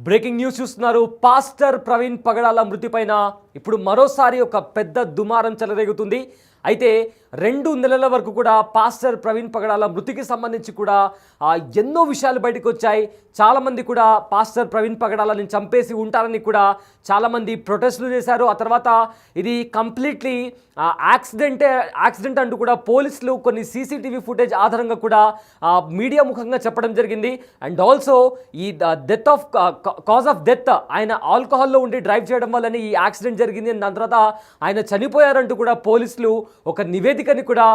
Breaking news చూస్తున్నారు. Pastor Praveen పగడాల మృతిపైన ఇప్పుడు మరోసారి ఒక పెద్ద దుమారం చెలరేగుతుంది. అయితే 2 నెలల వరకు కూడా పాస్టర్ ప్రవీణ్ పగడాల మృతికి సంబంధించి కూడా ఎన్నో విషయాలు బయటకు వచ్చాయి. చాలామంది కూడా పాస్టర్ ప్రవీణ్ పగడాలని చంపేసి ఉంటారని కూడా చాలామంది ప్రొటెస్టులు చేశారు. ఆ తర్వాత ఇది కంప్లీట్లీ యాక్సిడెంట్ అంటూ కూడా పోలీసులు కొన్ని సీసీటీవీ ఫుటేజ్ ఆధారంగా కూడా మీడియా ముఖంగా చెప్పడం జరిగింది. అండ్ ఆల్సో ఈ కాజ్ ఆఫ్ డెత్ ఆయన ఆల్కహాల్లో ఉండి డ్రైవ్ చేయడం వల్లనే ఈ యాక్సిడెంట్ జరిగింది. దాని తర్వాత ఆయన చనిపోయారంటూ కూడా పోలీసులు ఒక నివేదికని కూడా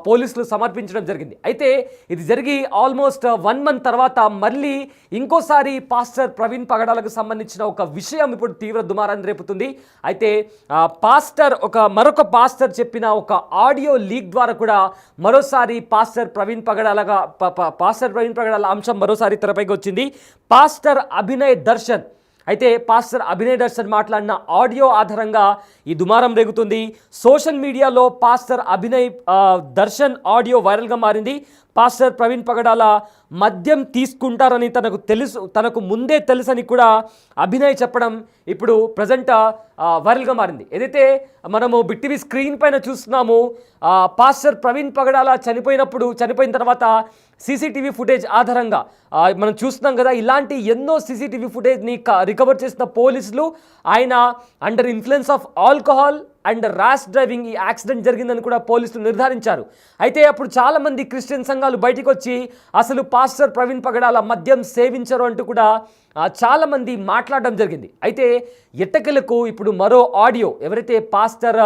పోలీసులు సమర్పించడం జరిగింది. అయితే ఇది జరిగి ఆల్మోస్ట్ 1 month తర్వాత మళ్ళీ ఇంకోసారి పాస్టర్ ప్రవీణ్ పగడాలకు సంబంధించిన ఒక విషయం ఇప్పుడు తీవ్ర దుమారాన్ని రేపుతుంది. అయితే మరొక పాస్టర్ చెప్పిన ఒక ఆడియో లీక్ ద్వారా కూడా మరోసారి పాస్టర్ ప్రవీణ్ పగడాల అంశం మరోసారి తెరపైకి వచ్చింది. పాస్టర్ అభినయ్ దర్శన్ మాట్లాడిన ఆడియో ఆధారంగా ఈ దుమారం రేగుతుంది. సోషల్ మీడియాలో పాస్టర్ అభినయ్ దర్శన్ ఆడియో వైరల్గా మారింది. పాస్టర్ ప్రవీణ్ పగడాల మద్యం తీసుకుంటారని తనకు ముందే తెలుసని కూడా అభినయ్ చెప్పడం ఇప్పుడు ప్రజెంట్ వైరల్గా మారింది. ఏదైతే మనము బిగ్ స్క్రీన్ పైన చూస్తున్నాము, పాస్టర్ ప్రవీణ్ పగడాల చనిపోయిన తర్వాత సీసీటీవీ ఫుటేజ్ ఆధారంగా మనం చూస్తున్నాం కదా. ఇలాంటి ఎన్నో సీసీటీవీ ఫుటేజ్ని రికవర్ చేసిన పోలీసులు ఆయన under influence of alcohol and rash driving ఈ యాక్సిడెంట్ జరిగిందని కూడా పోలీసులు నిర్ధారించారు. అయితే అప్పుడు చాలామంది క్రిస్టియన్ సంఘాలు బయటకు వచ్చి అసలు పాస్టర్ ప్రవీణ్ పగడాల మద్యం సేవించరు అంటూ కూడా చాలామంది మాట్లాడడం జరిగింది. అయితే ఎట్టకేలకు ఇప్పుడు మరో ఆడియో, ఎవరైతే పాస్టర్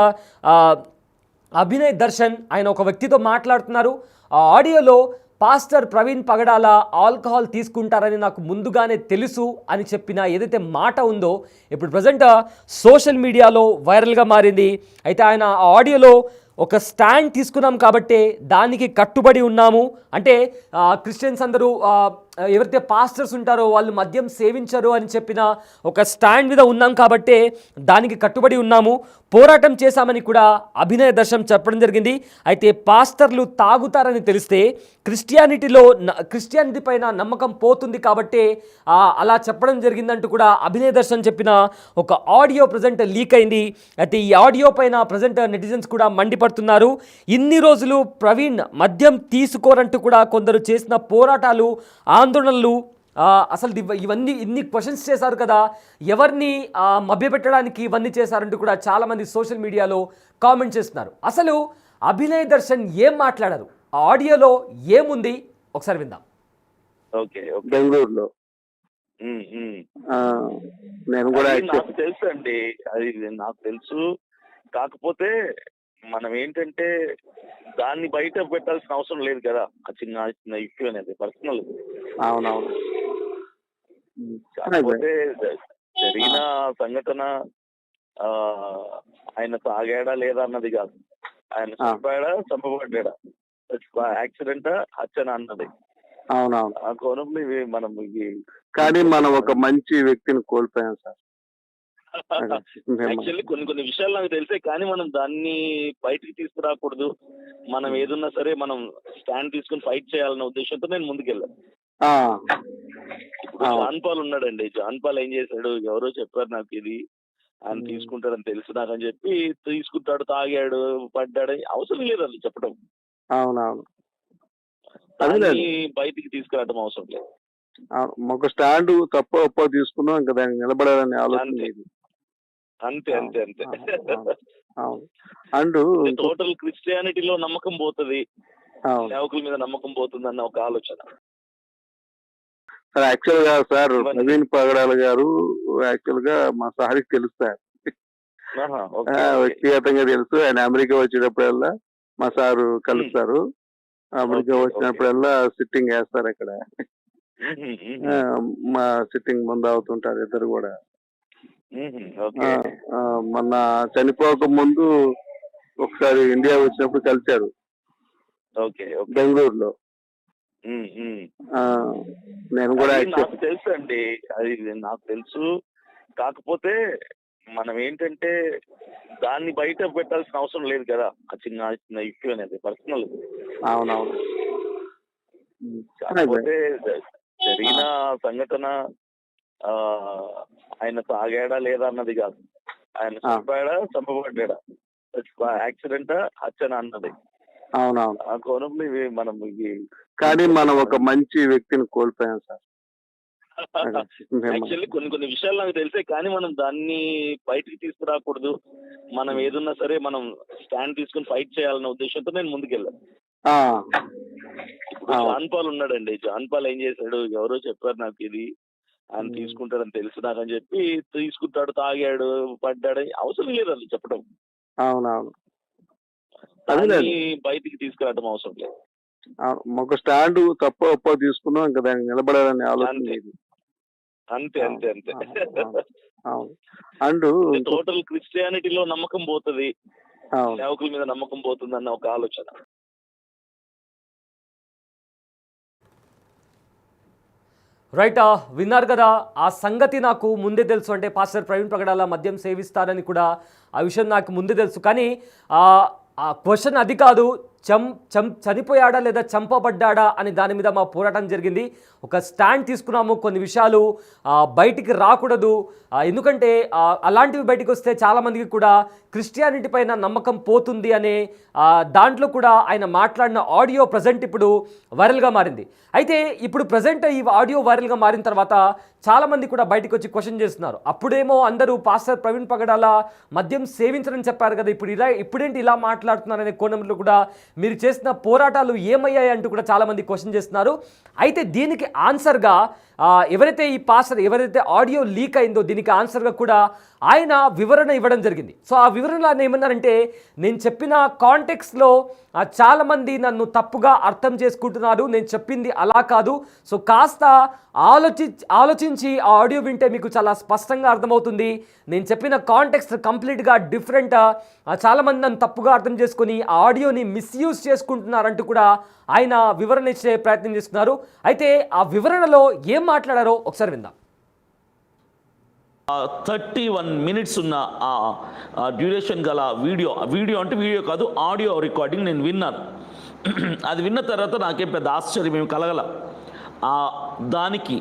అభినయ్ దర్శన్ ఆయన ఒక వ్యక్తితో మాట్లాడుతున్నారు. ఆ ఆడియోలో పాస్టర్ ప్రవీణ్ పగడాల ఆల్కహాల్ తీసుకుంటారని నాకు ముందుగానే తెలుసు అని చెప్పిన ఏదైతే మాట ఉందో ఇప్పుడు ప్రజెంట్ సోషల్ మీడియాలో వైరల్గా మారింది. అయితే ఆయన ఆ ఆడియోలో ఒక స్టాండ్ తీసుకున్నాం కాబట్టి దానికి కట్టుబడి ఉన్నాము, అంటే క్రిస్టియన్స్ అందరూ ఎవరైతే పాస్టర్స్ ఉంటారో వాళ్ళు మద్యం సేవించరు అని చెప్పిన ఒక స్టాండ్ మీద ఉన్నాం కాబట్టి దానికి కట్టుబడి ఉన్నాము, పోరాటం చేశామని కూడా అభినయ దర్శనం చెప్పడం జరిగింది. అయితే పాస్టర్లు తాగుతారని తెలిస్తే క్రిస్టియానిటీ పైన నమ్మకం పోతుంది కాబట్టి అలా చెప్పడం జరిగిందంటూ కూడా అభినయ దర్శనం చెప్పిన ఒక ఆడియో ప్రజెంట్ లీక్ అయింది. అయితే ఈ ఆడియో పైన ప్రజెంట్ నెటిజన్స్ కూడా మండిపడుతున్నారు. ఇన్ని రోజులు ప్రవీణ్ మద్యం తీసుకోరంటూ కూడా కొందరు చేసిన పోరాటాలు, ఆందోళనలు, అసలు ఇన్ని క్వశ్చన్స్ చేశారు కదా, ఎవరిని మభ్యపెట్టడానికి ఇవన్నీ చేశారంటూ కూడా చాలామంది సోషల్ మీడియాలో కామెంట్ చేస్తున్నారు. అసలు అభినయ్ దర్శన్ ఏం మాట్లాడారు, ఆ ఆడియోలో ఏముంది ఒకసారి విందాం. ఓకే, బెంగళూరులో నేను కూడా నాకు తెలుసు అండి, అది నాకు తెలుసు. కాకపోతే మనం ఏంటంటే దాన్ని బయట పెట్టాల్సిన అవసరం లేదు కదా. ఆ చిన్న ఇష్యూ అనేది పర్సనల్. అవునవును. కాకపోతే జరిగిన సంఘటన ఆయన తాగాడా లేదా అన్నది కాదు, ఆయన చంపబడ్డా, యాక్సిడెంట్ హత్యన అన్నది. అవునవును. ఆ కోణంలో మనం కానీ మనం ఒక మంచి వ్యక్తిని కోల్పోయాం సార్. యాక్చువల్లీ కొన్ని విషయాలు నాకు తెలిసే, కానీ మనం దాన్ని బయటికి తీసుకురాకూడదు. మనం ఏదున్నా సరే మనం స్టాండ్ తీసుకుని ఫైట్ చేయాలన్న ఉద్దేశంతో నేను ముందుకెళ్ళాను. జాన్ పాల్ ఉన్నాడండి, జాన్ పాల్ ఏం చేశాడు, ఎవరో చెప్పారు నాకు ఇది ఆయన తీసుకుంటాడని తెలుసు నాకని చెప్పి తీసుకుంటాడు, తాగాడు, పడ్డాడు, అవసరం లేదు అది చెప్పడం. అవునవును. బయటికి తీసుకురావడం అవసరం లేదు. ఒక స్టాండ్ తప్ప తీసుకున్నాం, ఇంకా దానికి నిలబడాలని ఆలోచన. అంతే అంతే అంతే. అండ్ టోటల్ క్రిస్టియానిటీలో నమ్మకం పోతుంది, సేవకుల మీద నమ్మకం పోతుంది అన్న ఒక ఆలోచన. యాక్చువల్ గా సార్ ప్రవీణ్ పగడాల గారు యాక్చువల్ గా మా సార్కి తెలుస్తారు, వ్యక్తిగతంగా తెలుసు. ఆయన అమెరికా వచ్చేటప్పుడల్లా మా సారు కలుస్తారు, అమెరికా వచ్చినప్పుడల్లా సిట్టింగ్ వేస్తారు అక్కడ, మా సిట్టింగ్ ముందు అవుతుంటారు ఇద్దరు కూడా. మొన్న చనిపోక ముందు ఒకసారి ఇండియా వచ్చినప్పుడు కలిశారు బెంగళూరులో. నేను కూడా నాకు తెలుసు అండి, అది నాకు తెలుసు. కాకపోతే మనం ఏంటంటే దాన్ని బయట పెట్టాల్సిన అవసరం లేదు కదా. ఆ చిన్న ఇష్యూ అనేది పర్సనల్. అవునవును. కాకపోతే జరిగిన సంఘటన ఆ, ఆయన తాగాడా లేదా అన్నది కాదు, ఆయన చంపాడా చంపబడ్డా, యాక్సిడెంటా హత్యనా అన్నది. అవునవును. ఆ కోణంలో ఇవి మనం కానీ మనం ఒక మంచి వ్యక్తిని కోల్పోయాం సార్. యాక్చువల్లీ కొన్ని విషయాలు నాకు తెలిసే, కానీ మనం దాన్ని బయటికి తీసుకురాకూడదు. మనం ఏదున్నా సరే మనం స్టాండ్ తీసుకుని ఫైట్ చేయాలన్న ఉద్దేశంతో నేను ముందుకెళ్ళాను. ఇప్పుడు జాన్ పాల్ ఉన్నాడండి, జాన్ పాల్ ఏం చేశాడు, ఎవరో చెప్పారు నాకు ఇది ఆయన తీసుకుంటాడని తెలుసు నాకని చెప్పి తీసుకుంటాడు, తాగాడు, పడ్డాడు, అవసరం లేదు అది చెప్పడం. అవునవును. దాన్ని బయటికి తీసుకురావడం అవసరం లేదు. ఒక స్టాండ్ తప్ప ఒప్ప తీసుకున్నాం, ఇంకా దానికి నిలబడాలని ఆలోచన లేదు. అంతే అంతే అంతే. అండ్ టోటల్ క్రిస్టియానిటీలో నమ్మకం పోతుంది, సేవకుల మీద నమ్మకం పోతుంది అన్న ఒక ఆలోచన. రైట్, విన్నారు కదా, ఆ సంగతి నాకు ముందే తెలుసు. అంటే పాస్టర్ ప్రవీణ్ పగడాల మద్యం సేవిస్తారని కూడా ఆ విషయం నాకు ముందే తెలుసు. కానీ ఆ క్వశ్చన్ అది కాదు, చనిపోయాడా లేదా చంపబడ్డాడా అని దాని మీద మా పోరాటం జరిగింది. ఒక స్టాండ్ తీసుకున్నాము, కొన్ని విషయాలు బయటికి రాకూడదు. ఎందుకంటే అలాంటివి బయటికి వస్తే చాలామందికి కూడా క్రిస్టియానిటీ పైన నమ్మకం పోతుంది అనే దాంట్లో కూడా ఆయన మాట్లాడిన ఆడియో ప్రజెంట్ ఇప్పుడు వైరల్గా మారింది. అయితే ఇప్పుడు ప్రజెంట్ ఈ ఆడియో వైరల్గా మారిన తర్వాత చాలామంది కూడా బయటకు వచ్చి క్వశ్చన్ చేస్తున్నారు. అప్పుడేమో అందరూ పాస్టర్ ప్రవీణ్ పగడాల మద్యం సేవించరని చెప్పారు కదా, ఇప్పుడేంటి ఇలా మాట్లాడుతున్నారనే కోణంలో కూడా మీరు చేసిన పోరాటాలు ఏమయ్యాయి అంటూ కూడా చాలామంది క్వశ్చన్ చేస్తున్నారు. అయితే దీనికి ఆన్సర్గా ఎవరైతే ఈ పాస్టర్ ఎవరైతే ఆడియో లీక్ అయిందో దీనికి ఆన్సర్గా కూడా ఆయన వివరణ ఇవ్వడం జరిగింది. సో ఆ వివరణలో ఆయన ఏమన్నారంటే, నేను చెప్పిన కాంటెక్స్లో చాలామంది నన్ను తప్పుగా అర్థం చేసుకుంటున్నారు, నేను చెప్పింది అలా కాదు. సో కాస్త ఆలోచించి ఆ ఆడియో వింటే మీకు చాలా స్పష్టంగా అర్థమవుతుంది. నేను చెప్పిన కాంటెక్స్ట్ కంప్లీట్గా డిఫరెంట్, చాలామంది నన్ను తప్పుగా అర్థం చేసుకొని ఆ ఆడియోని మిస్యూజ్ చేసుకుంటున్నారంటూ కూడా ఆయన వివరణ ఇచ్చే ప్రయత్నం చేస్తున్నారు. అయితే ఆ వివరణలో ఏం మాట్లాడారో ఒకసారి విందాం. 31 minutes ఉన్న డ్యూరేషన్ గల వీడియో అంటే వీడియో కాదు, ఆడియో రికార్డింగ్ నేను విన్నాను. అది విన్న తర్వాత నాకేం పెద్ద ఆశ్చర్యం ఏమి కలగల. దానికి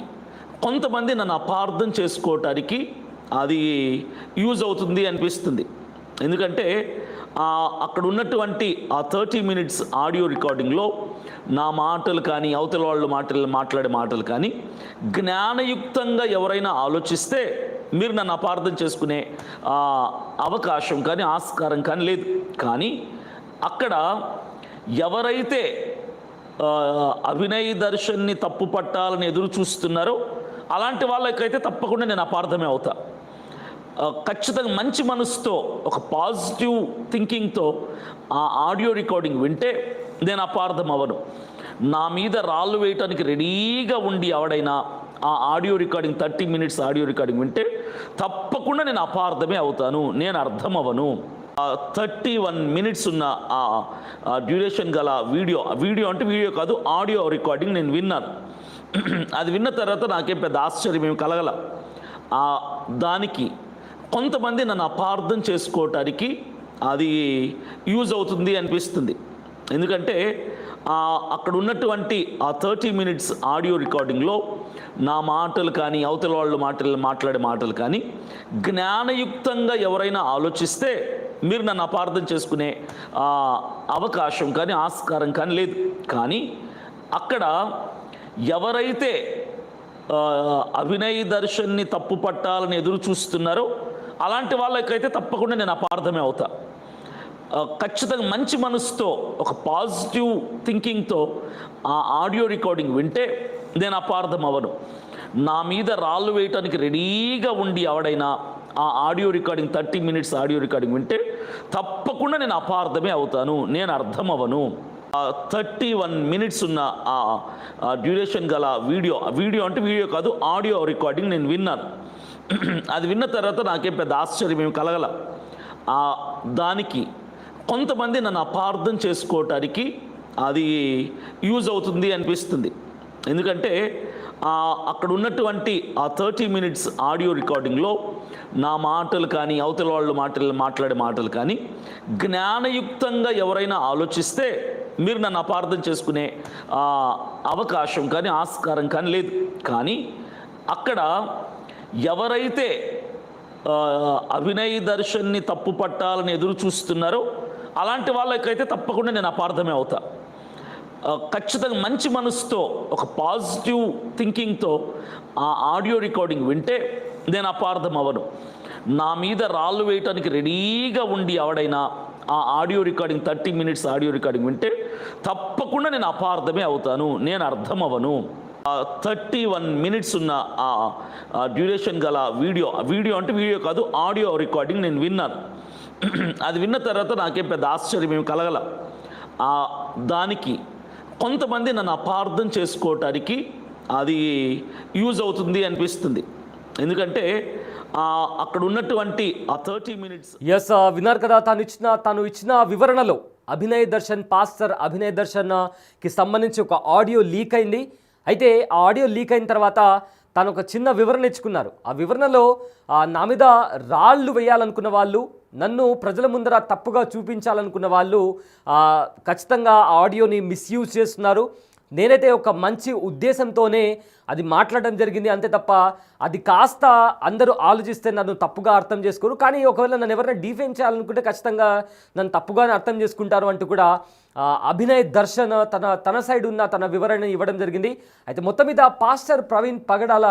కొంతమంది నన్ను అపార్థం చేసుకోవటానికి అది యూజ్ అవుతుంది అనిపిస్తుంది. ఎందుకంటే అక్కడ ఉన్నటువంటి ఆ 30 minutes ఆడియో రికార్డింగ్లో నా మాటలు కానీ అవతల వాళ్ళు మాట్లాడే మాటలు కానీ జ్ఞానయుక్తంగా ఎవరైనా ఆలోచిస్తే మీరు నన్ను అపార్థం చేసుకునే అవకాశం కానీ ఆస్కారం కానీ లేదు. కానీ అక్కడ ఎవరైతే అభినయ్ దర్శన్ని తప్పు పట్టాలని ఎదురు చూస్తున్నారో అలాంటి వాళ్ళకైతే తప్పకుండా నేను అపార్థమే అవుతా. ఖచ్చితంగా మంచి మనసుతో ఒక పాజిటివ్ థింకింగ్తో ఆ ఆడియో రికార్డింగ్ వింటే నేను అపార్థం అవ్వను. నా మీద రాళ్ళు వేయటానికి రెడీగా ఉండి ఎవడైనా ఆ audio recording 30 minutes audio recording వింటే తప్పకుండా నేను అపార్థమే అవుతాను, నేను అర్థం అవ్వను. 31 minutes ఉన్న డ్యూరేషన్ గల వీడియో అంటే వీడియో కాదు, ఆడియో రికార్డింగ్ నేను విన్నాను. అది విన్న తర్వాత నాకేం పెద్ద ఆశ్చర్యం ఏమి కలగల. దానికి కొంతమంది నన్ను అపార్థం చేసుకోవటానికి అది యూజ్ అవుతుంది అనిపిస్తుంది. ఎందుకంటే అక్కడ ఉన్నటువంటి ఆ 30 minutes ఆడియో రికార్డింగ్లో నా మాటలు కానీ అవతల వాళ్ళు మాట్లాడే మాటలు కానీ జ్ఞానయుక్తంగా ఎవరైనా ఆలోచిస్తే మీరు నన్ను అపార్థం చేసుకునే అవకాశం కానీ ఆస్కారం కానీ లేదు. కానీ అక్కడ ఎవరైతే అభినయ్ దర్శన్ని తప్పు పట్టాలని ఎదురు చూస్తున్నారో అలాంటి వాళ్ళకైతే తప్పకుండా నేను అపార్థమే అవుతా. ఖచ్చితంగా మంచి మనసుతో ఒక పాజిటివ్ థింకింగ్తో ఆ ఆడియో రికార్డింగ్ వింటే నేను అపార్థం అవ్వను. నా మీద రాళ్ళు వేయటానికి రెడీగా ఉండి ఎవడైనా ఆ audio recording 30 minutes audio recording వింటే తప్పకుండా నేను అపార్థమే అవుతాను, నేను అర్థం అవ్వను. 31 minutes ఉన్న డ్యూరేషన్ గల వీడియో అంటే వీడియో కాదు, ఆడియో రికార్డింగ్ నేను విన్నాను. అది విన్న తర్వాత నాకేం పెద్ద ఆశ్చర్యం ఏమి కలగల. దానికి కొంతమంది నన్ను అపార్థం చేసుకోవటానికి అది యూజ్ అవుతుంది అనిపిస్తుంది. ఎందుకంటే అక్కడ ఉన్నటువంటి ఆ 30 minutes ఆడియో రికార్డింగ్లో నా మాటలు కానీ అవతల వాళ్ళు మాట్లాడే మాటలు కానీ జ్ఞానయుక్తంగా ఎవరైనా ఆలోచిస్తే మీరు నన్ను అపార్థం చేసుకునే అవకాశం కానీ ఆస్కారం కానీ లేదు. కానీ అక్కడ ఎవరైతే అభినయ్ దర్శన్ని తప్పు పట్టాలని ఎదురు చూస్తున్నారో అలాంటి వాళ్ళకైతే తప్పకుండా నేను అపార్థమే అవుతా. ఖచ్చితంగా మంచి మనసుతో ఒక పాజిటివ్ థింకింగ్తో ఆ ఆడియో రికార్డింగ్ వింటే నేను అపార్థం అవ్వను. నా మీద రాళ్ళు వేయటానికి రెడీగా ఉండి ఎవడైనా ఆ audio recording 30 minutes audio recording వింటే తప్పకుండా నేను అపార్థమే అవుతాను, నేను అర్థం అవ్వను. 31 minutes ఉన్న ఆ డ్యూరేషన్ గల వీడియో అంటే వీడియో కాదు, ఆడియో రికార్డింగ్ నేను విన్నాను. అది విన్న తర్వాత నాకేం పెద్ద ఆశ్చర్యం ఏమి కలగల. దానికి కొంతమంది నన్ను అపార్థం చేసుకోవటానికి అది యూజ్ అవుతుంది అనిపిస్తుంది. ఎందుకంటే అక్కడ ఉన్నటువంటి ఆ 30 minutes. ఎస్, విన్నారు కదా, తను ఇచ్చిన వివరణలో పాస్టర్ అభినయ్ దర్శన్కి సంబంధించి ఒక ఆడియో లీక్ అయింది. అయితే ఆ ఆడియో లీక్ అయిన తర్వాత తను ఒక చిన్న వివరణ ఇచ్చుకున్నారు. ఆ వివరణలో నా మీద రాళ్ళు వేయాలనుకున్న వాళ్ళు, నన్ను ప్రజల ముందర తప్పుగా చూపించాలనుకున్న వాళ్ళు ఖచ్చితంగా ఆ ఆడియోని మిస్యూజ్ చేస్తున్నారు. నేనైతే ఒక మంచి ఉద్దేశంతోనే అది మాట్లాడడం జరిగింది, అంతే తప్ప అది కాస్త అందరూ ఆలోచిస్తే నన్ను తప్పుగా అర్థం చేసుకోరు. కానీ ఒకవేళ నన్ను ఎవరైనా డిఫేమ్ చేయాలనుకుంటే ఖచ్చితంగా నన్ను తప్పుగానే అర్థం చేసుకుంటారు అంటూ కూడా అభినయ్ దర్శన్ తన సైడ్ ఉన్న తన వివరణ ఇవ్వడం జరిగింది. అయితే మొత్తం మీద పాస్టర్ ప్రవీణ్ పగడాల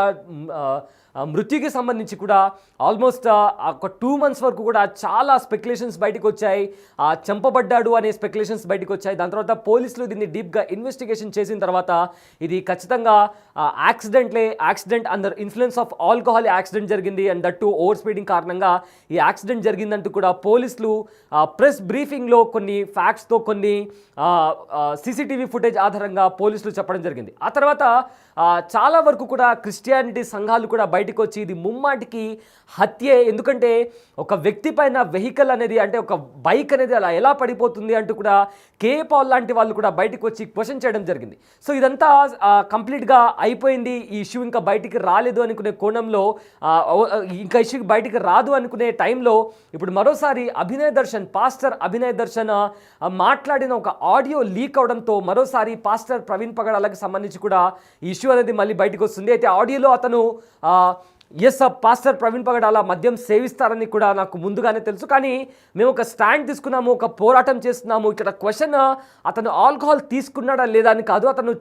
మృత్యుకి సంబంధించి కూడా ఆల్మోస్ట్ ఒక 2 months వరకు కూడా చాలా స్పెక్యులేషన్స్ బయటకు వచ్చాయి. చంపబడ్డాడు అనే స్పెక్యులేషన్స్ బయటకు వచ్చాయి. దాని తర్వాత పోలీసులు దీన్ని డీప్గా ఇన్వెస్టిగేషన్ చేసిన తర్వాత ఇది ఖచ్చితంగా accident under influence of alcohol accident జరిగింది, and that to over speeding కారణంగా ఈ యాక్సిడెంట్ జరిగిందంటూ కూడా పోలీసులు ప్రెస్ బ్రీఫింగ్లో కొన్ని ఫ్యాక్ట్స్తో కొన్ని సీసీటీవీ ఫుటేజ్ ఆధారంగా పోలీసులు చెప్పడం జరిగింది. ఆ తర్వాత చాలా వరకు కూడా క్రిస్టియానిటీ సంఘాలు కూడా బయటకు వచ్చి ఇది ముమ్మాటికి హత్యే, ఎందుకంటే ఒక వ్యక్తి పైన వెహికల్ అనేది అంటే ఒక బైక్ అనేది అలా ఎలా పడిపోతుంది అంటూ కూడా పాల్ లాంటి వాళ్ళు కూడా బయటకు వచ్చి క్వశ్చన్ చేయడం జరిగింది. సో ఇదంతా కంప్లీట్గా అయిపోయింది, ఈ ఇష్యూ ఇంకా బయటికి రాలేదు అనుకునే కోణంలో, ఇంకా ఇష్యూ బయటికి రాదు అనుకునే టైంలో ఇప్పుడు మరోసారి పాస్టర్ అభినయ్ దర్శన్ మాట్లాడిన ఒక ఆడియో లీక్ అవడంతో మరోసారి పాస్టర్ ప్రవీణ్ పగడాలకు సంబంధించి కూడా ఈ ఇష్యూ అనేది మళ్ళీ బయటకు వస్తుంది. అయితే ఆడియోలో అతను పాస్టర్ ప్రవీణ్ పగడాల మద్యం సేవిస్తారని కూడా నాకు ముందుగానే తెలుసు, కానీ మేము ఒక స్టాండ్ తీసుకున్నాము, ఒక పోరాటం చేస్తున్నాము. ఇక్కడ క్వశ్చన్ అతను ఆల్కహాల్ తీసుకున్నాడా లేదా అని కాదు, అతను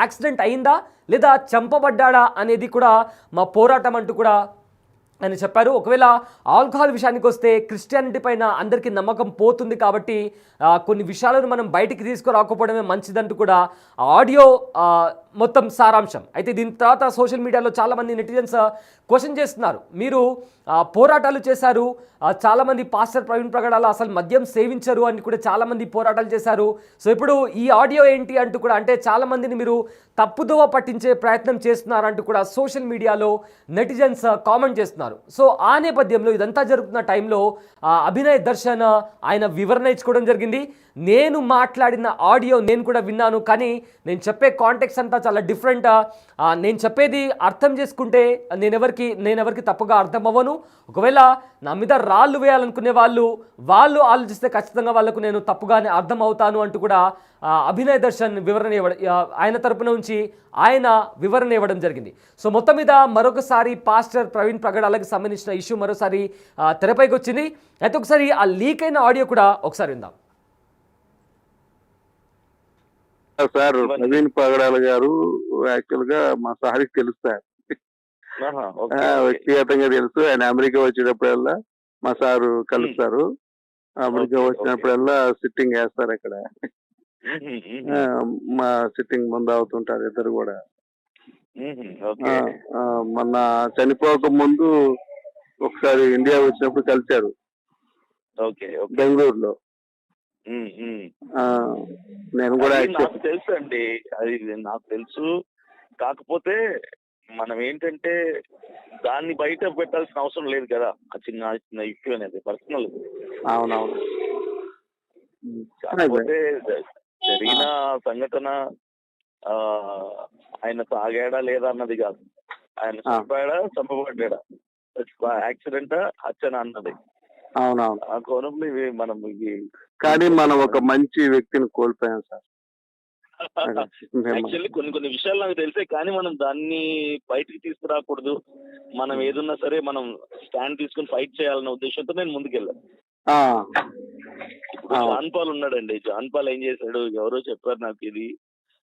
యాక్సిడెంట్ అయిందా లేదా చంపబడ్డాడా అనేది కూడా మా పోరాటం అంటూ కూడా అని చెప్పారు. ఒకవేళ ఆల్కహాల్ విషయానికి వస్తే క్రిస్టియానిటీ పైన అందరికీ నమ్మకం పోతుంది, కాబట్టి కొన్ని విషయాలను మనం బయటికి తీసుకురాకపోవడమే మంచిదంటూ కూడా ఆడియో మొత్తం సారాంశం. అయితే దీని తర్వాత సోషల్ మీడియాలో చాలామంది నెటిజన్స్ క్వశ్చన్ చేస్తున్నారు, మీరు పోరాటాలు చేశారు, చాలామంది పాస్టర్ ప్రవీణ్ పగడాల అసలు మద్యం సేవించరు అని కూడా చాలామంది పోరాటాలు చేశారు, సో ఇప్పుడు ఈ ఆడియో ఏంటి అంటూ కూడా, అంటే చాలామందిని మీరు తప్పుదోవ పట్టించే ప్రయత్నం చేస్తున్నారంటూ కూడా సోషల్ మీడియాలో నెటిజన్స్ కామెంట్ చేస్తున్నారు. సో ఆ నేపథ్యంలో ఇదంతా జరుగుతున్న టైంలో అభినయ్ దర్శన్ ఆయన వివరణ ఇచ్చుకోవడం జరిగింది. నేను మాట్లాడిన ఆడియో నేను కూడా విన్నాను, కానీ నేను చెప్పే కాంటెక్స్ట్ అంతా చాలా డిఫరెంట్. నేను చెప్పేది అర్థం చేసుకుంటే నేనెవరికి తప్పుగా అర్థం అవ్వను. ఒకవేళ నా మీద రాళ్ళు వేయాలనుకునే వాళ్ళు ఆలోచిస్తే ఖచ్చితంగా వాళ్ళకు నేను తప్పుగానే అర్థం అవుతాను అంటూ కూడా అభినయ్ దర్శన్ ఆయన తరపున నుంచి ఆయన వివరణ ఇవ్వడం జరిగింది. సో మొత్తం మీద మరొకసారి పాస్టర్ ప్రవీణ్ పగడాలకు సంబంధించిన ఇష్యూ మరోసారి తెరపైకి వచ్చింది. అయితే ఒకసారి ఆ లీక్ అయిన ఆడియో కూడా ఒకసారి విందాం. సార్ ప్రవీణ్ పగడాల గారు యాక్చువల్ గా మా సార్కి తెలుస్తారు, వ్యక్తిగతంగా తెలుసు. ఆయన అమెరికా వచ్చేటప్పుడల్లా మా సారు కలుస్తారు, అమెరికా వచ్చినప్పుడల్లా సిట్టింగ్ వేస్తారు అక్కడ, మా సిట్టింగ్ ముందు అవుతుంటారు ఇద్దరు కూడా. మొన్న చనిపోక ముందు ఒకసారి ఇండియా వచ్చినప్పుడు కలిశారు బెంగళూరులో. నేను కూడా నాకు తెలుసు అండి, అది నాకు తెలుసు. కాకపోతే మనం ఏంటంటే దాన్ని బయట పెట్టాల్సిన అవసరం లేదు కదా, ఆ చిన్న ఇష్యూ అనేది పర్సనల్. అవునవును. కాకపోతే జరిగిన సంఘటన ఆయన తాగాడా లేదా అన్నది కాదు, ఆయన చంపబడ్డా, యాక్సిడెంటా హత్యనా అన్నది. అవునవును. ఆ కోణంలో మనం కానీ మనం ఒక మంచి వ్యక్తిని కోల్పోయాం సార్. యాక్చువల్లీ కొన్ని విషయాలు నాకు తెలిసే, కానీ మనం దాన్ని బయటికి తీసుకురాకూడదు. మనం ఏదున్నా సరే మనం స్టాండ్ తీసుకుని ఫైట్ చేయాలన్న ఉద్దేశంతో నేను ముందుకెళ్ళాను. ఇప్పుడు జాన్ పాల్ ఉన్నాడండి. జాన్ పాల్ ఏం చేశాడు, ఎవరో చెప్పారు నాకు ఇది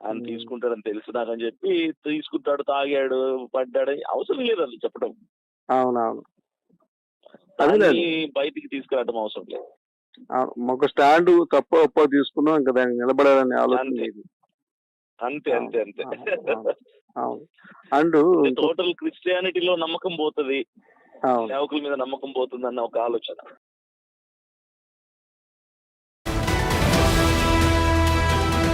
ఆయన తీసుకుంటాడని తెలుసు నాకని చెప్పి తీసుకుంటాడు, తాగాడు, పడ్డాడు. అవసరం లేదు అది చెప్పడం. అవునవును, దాన్ని బయటికి తీసుకురావడం అవసరం లేదు. ఒక స్టాండ్ తప్ప ఒప్ప తీసుకున్నాం, ఇంకా దానికి నిలబడాలని ఆలోచన లేదు. అంతే అంతే అంతే. అవును. అండ్ టోటల్ క్రిస్టియానిటీలో నమ్మకం పోతుంది, సేవకుల మీద నమ్మకం పోతుంది అన్న ఒక ఆలోచన.